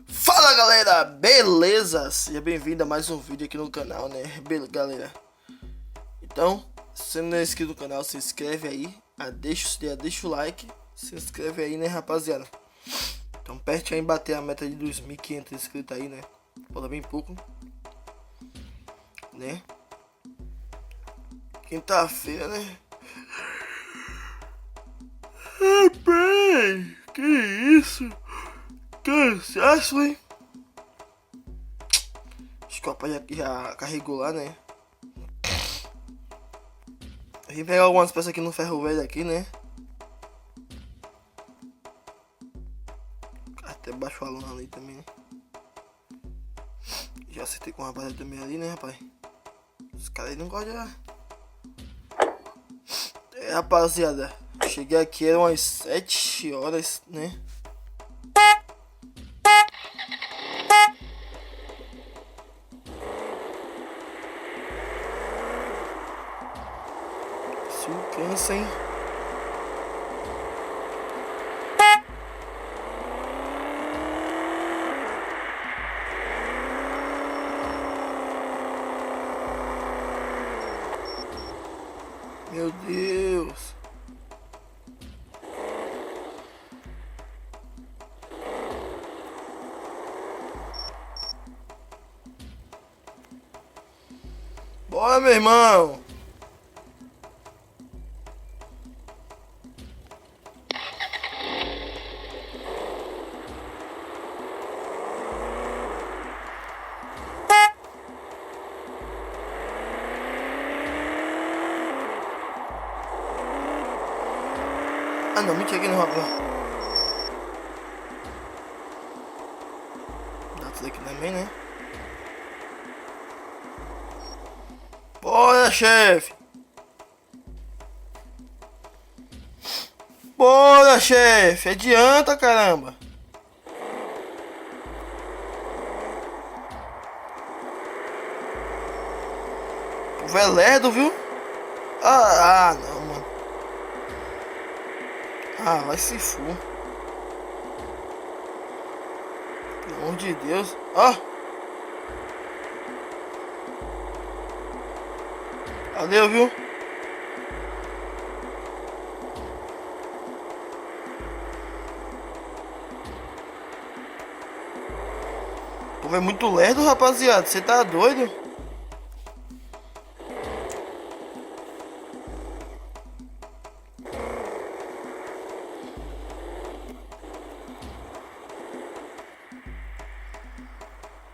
Fala galera, beleza? Seja bem-vindo a mais um vídeo aqui no canal, né? Beleza, galera? Então, se não é inscrito no canal, se inscreve aí, deixa o like, se inscreve aí, né, rapaziada? Então, perto aí em bater a meta de 2.500 inscritos aí, né? Falta bem pouco, né? Quinta-feira, né? Bem, que isso? Cansaço, hein? Acho que o papai já carregou lá, né? A gente pegar algumas peças aqui no ferro velho aqui, né? Até baixou a lona ali também, né? Já acertei com o rapaz também ali, né, rapaz? Os caras aí não gostam de... rapaziada, cheguei aqui, eram umas 7 horas, né? Isso cansa, hein? Meu Deus. Bora, meu irmão. Ah não, mentira que não vai lá. Dá tudo aqui também, né? Bora, chefe! Bora, chefe! Adianta, caramba! O velerdo, viu? Ah, não, mano. Ah, vai se for. Pelo amor de Deus. Ó. Valeu, viu? O povo é muito lerdo, rapaziada. Você tá doido?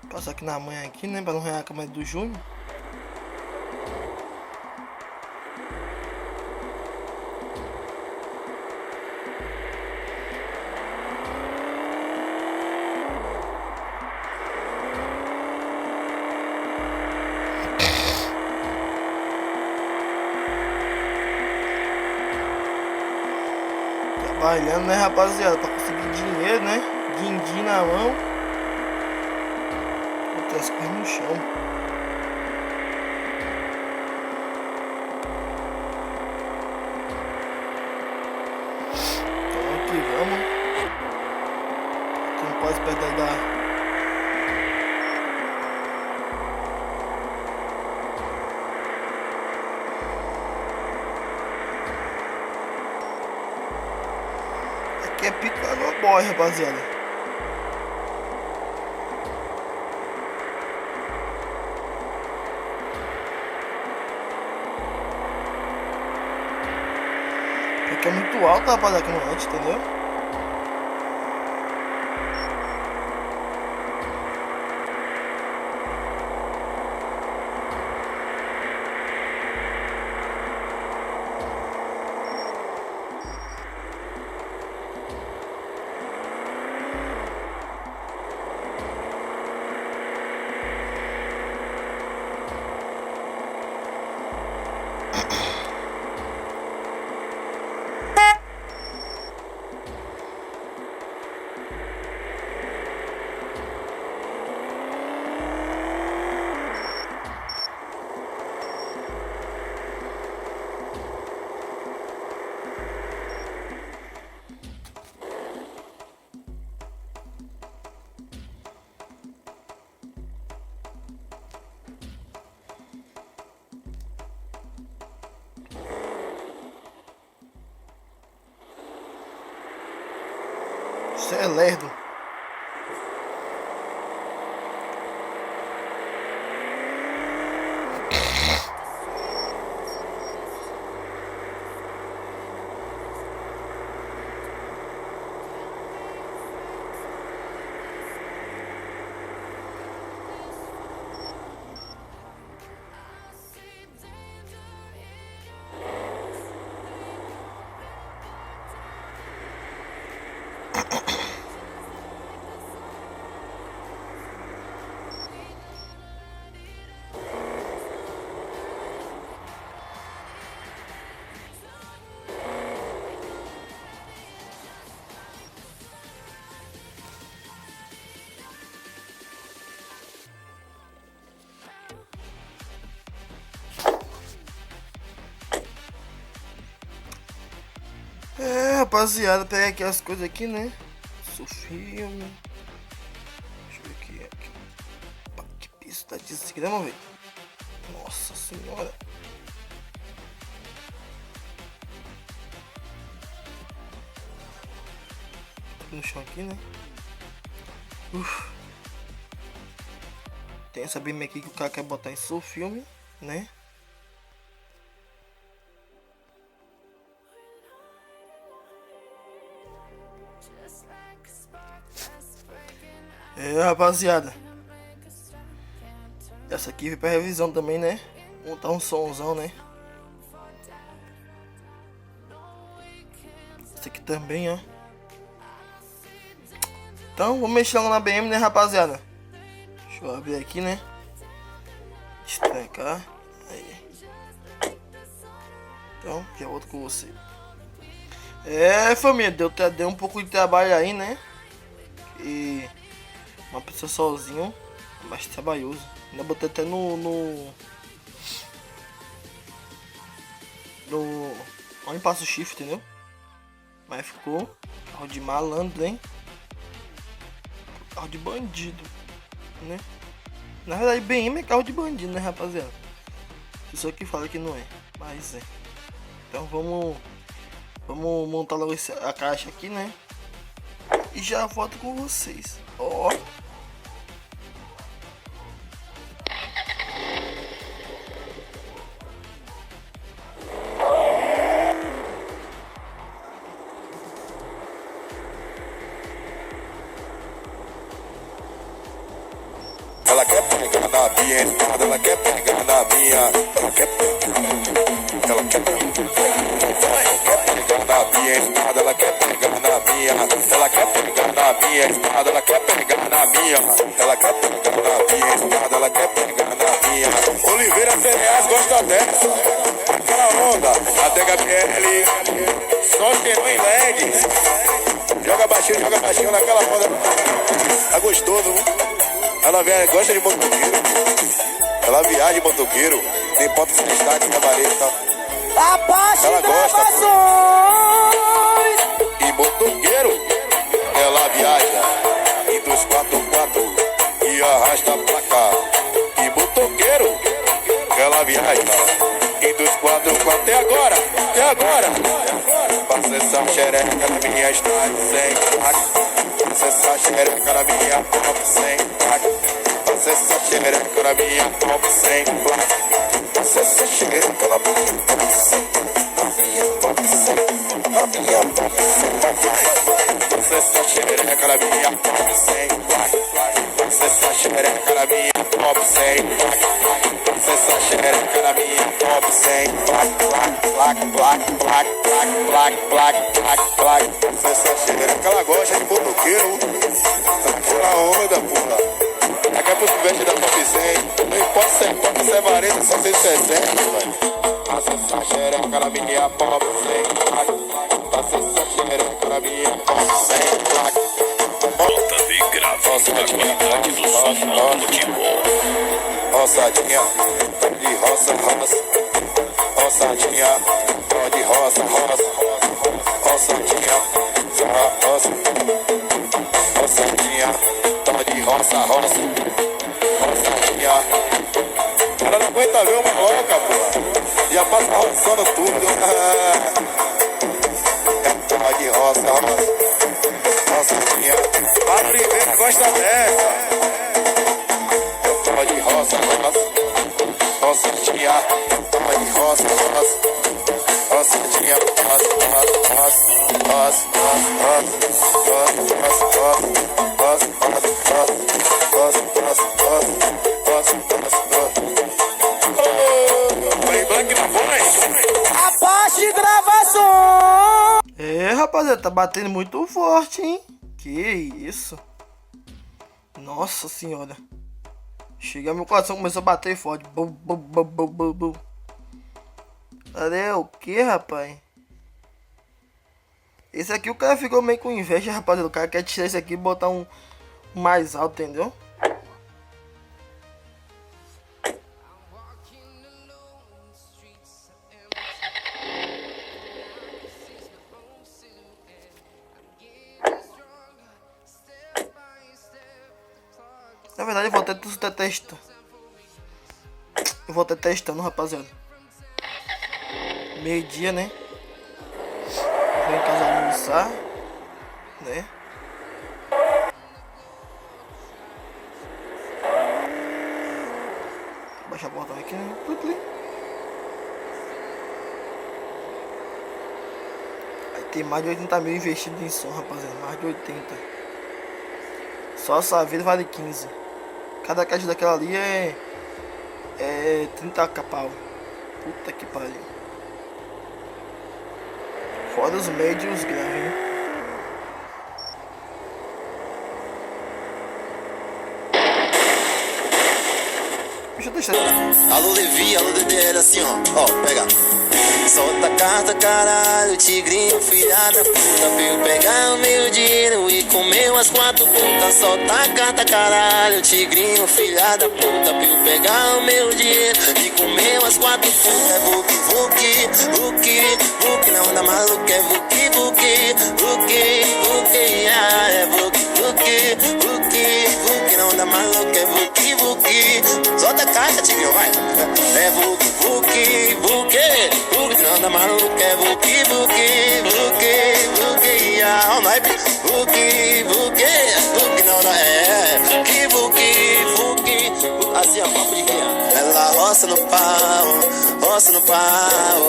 Passar aqui na manhã aqui, né? Pra não ganhar a câmera do Júnior. Trabalhando, né, rapaziada? Pra conseguir dinheiro, né? Din-din na mão. Botar as coisas no chão. Vamos que vamos. Tu não pode perder da... Aqui é pica no boy, rapaziada. Porque é muito alto, rapaziada, aqui no net, entendeu? Você é lerdo. É, rapaziada, peguei aqui as coisas aqui, né? Seu filme. Deixa eu ver aqui. Pá, que piso tá disso aqui, né, vamos ver? Nossa senhora. Tá no chão aqui, né? Tem essa BM aqui que o cara quer botar em seu filme, né? É, rapaziada, essa aqui veio pra revisão também, né? Montar um somzão, né? Essa aqui também, ó. Então, vamos mexer logo na BM, né, rapaziada? Deixa eu abrir aqui, né? Destrancar. Aí. Então, já volto com você. É, família, deu um pouco de trabalho aí, né? E uma pessoa sozinho é mais trabalhoso. Ainda botei até onde passa o chifre, entendeu? Mas ficou carro de malandro, hein? Carro de bandido, né? Na verdade, BM é carro de bandido, né, rapaziada? Pessoa que fala que não é, mas é. Então vamos montar logo a caixa aqui, né? E já volto com vocês. Ó. Ela quer pegar na minha espada, ela quer pegar na minha. Ela quer pegar na minha espada, ela quer pegar na minha. Ela quer pegar na minha espada, ela quer pegar na minha. Ela quer pegar na minha espada, ela quer pegar na minha. Oliveira Cereais gosta dessa. Aquela onda, até Gabriele. Só que não em leg. Joga baixinho naquela onda. Tá gostoso, viu? Ela gosta de motoqueiro. Ela viaja de motoqueiro. Tem ponto sem estádio, cabareta. Ela gosta. E motoqueiro. Ela viaja. E dos 4x4. E arrasta pra cá. E motoqueiro. Ela viaja. E dos 4x4. Até agora. Passa essa xereca na minha estrada sem placa. Passa essa xereca na minha top sem placa. Passa essa xereca na minha top sem placa. Passa essa xereca na minha top sem placa. Na minha top sem placa. Passa essa xereca na minha top sem placa. Passa essa xereca na minha top sem placa. Passa essa xereca na minha top sem placa. Placa. Passa essa xereca, ela gosta de motoqueiro. Aquela onda, porra. Daqui a pouco veste da top 100. Não importa se é copa, se é vareta, só 160, velho. Passa essa xereca na minha top 100. Passa essa xereca na minha top 100. Volta de grave da qualidade do som automotivo. Roçadinha, de roça. Roçadinha, de roça. Roçadinha, roçadinha, de roça. Roçadinha. Ela não aguenta ver uma louca, pô. Já passa roçando tudo. De roça. Roçadinha. roçadinha, vai roça, roça, roçadinha, roça, roça, roça, rapaziada, tá batendo muito forte, hein? Que isso? Nossa senhora. Chega, meu coração começou a bater forte. Bum, bum, bum, bum, bum, bum. Cadê o que, rapaz? Esse aqui o cara ficou meio com inveja, rapaziada. O cara quer tirar esse aqui e botar um mais alto, entendeu? Na verdade eu vou até testar. Eu vou até testando, rapaziada. Meio-dia, né? Vou em casa almoçar, né? Baixa a porta aqui, né? Aí tem mais de 80 mil investido em som, rapaziada. Mais de 80. Só essa vida vale 15. Cada caixa daquela ali é 30 pau. Puta que pariu. Fora os médios e os graves, hein? Deixa eu deixar. Alô Levi, alô Dedê, era assim ó, pega. Solta a carta, caralho, tigrinho, filha da puta. Veio pegar o meu dinheiro e comeu as 4 putas. Solta a carta, caralho, tigrinho, filha da puta. Veio pegar o meu dinheiro e comeu as 4 putas. É vuki, vuki, vuki, vuki, na onda maluca. É vuki, vuki, vuki, vuki, é vuki, vuki, vuki, vuki, na onda maluca. É vuki, vuki. Solta a carta, tigrinho, vai. É vuki, vuki, vuki, vuki, anda maluca, é vuki, vuki, vuki, vuki, all night, vuki, vuki, vuki, não, vuki, vuki, vuki, assim a papo de criança. Ela roça no pau,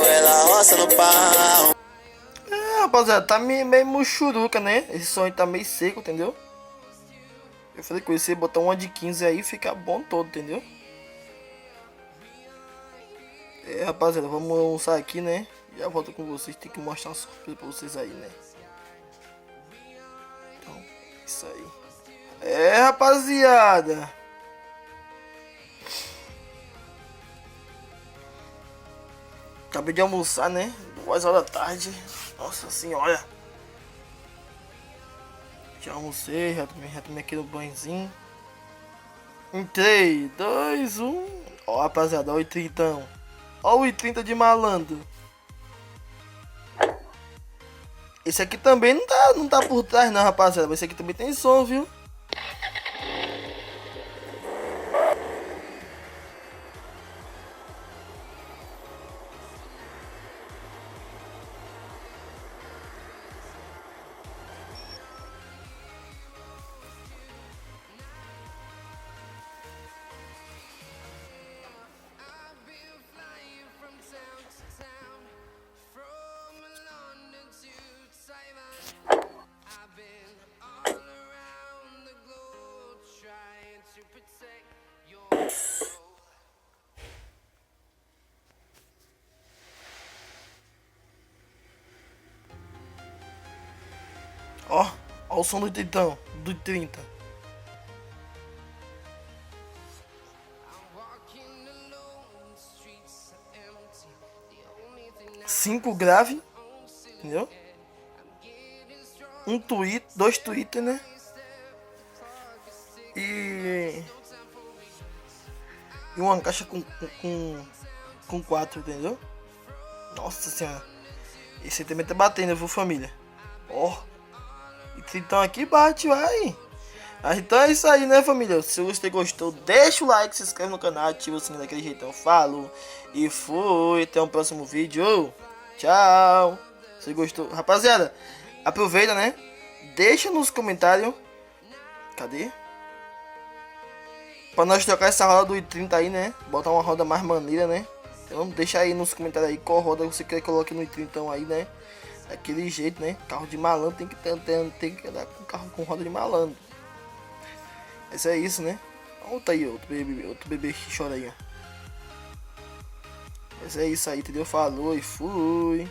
ela roça no pau. Rapaziada, tá meio muxuruca, né? Esse som aí tá meio seco, entendeu? Eu falei com você, botar uma de 15 aí, fica bom todo, entendeu? Rapaziada, vamos almoçar aqui, né? Já volto com vocês, tem que mostrar uma surpresa pra vocês aí, né? Então, isso aí. Rapaziada. Acabei de almoçar, né? 2 horas da tarde. Nossa senhora. Já almocei, já tomei aqui no banhozinho. Em 3, 2, 1. Ó, rapaziada, ó o 30. Ó o 30 de malandro. Esse aqui também não tá por trás não, rapaziada. Mas esse aqui também tem som, viu? Ó o som do tritão, do 30. Cinco grave, entendeu? Um tweet, 2 Twitter, né? E uma caixa com 4, entendeu? Nossa senhora. Esse também tá batendo, viu, família? Ó. Então aqui bate, vai. Então é isso aí, né, família? Se você gostou, deixa o like, se inscreve no canal, ativa o sininho daquele jeitão. Falou e fui. Até o próximo vídeo. Tchau. Se gostou, rapaziada, aproveita, né? Deixa nos comentários. Cadê? Pra nós trocar essa roda do i30 aí, né? Botar uma roda mais maneira, né? Então deixa aí nos comentários aí qual roda você quer que coloque no i30 aí, né? Daquele jeito, né? Carro de malandro tem que andar com carro com roda de malandro. Mas é isso, né? Olha aí, outro bebê que chora aí, ó. Mas é isso aí, entendeu? Falou e fui.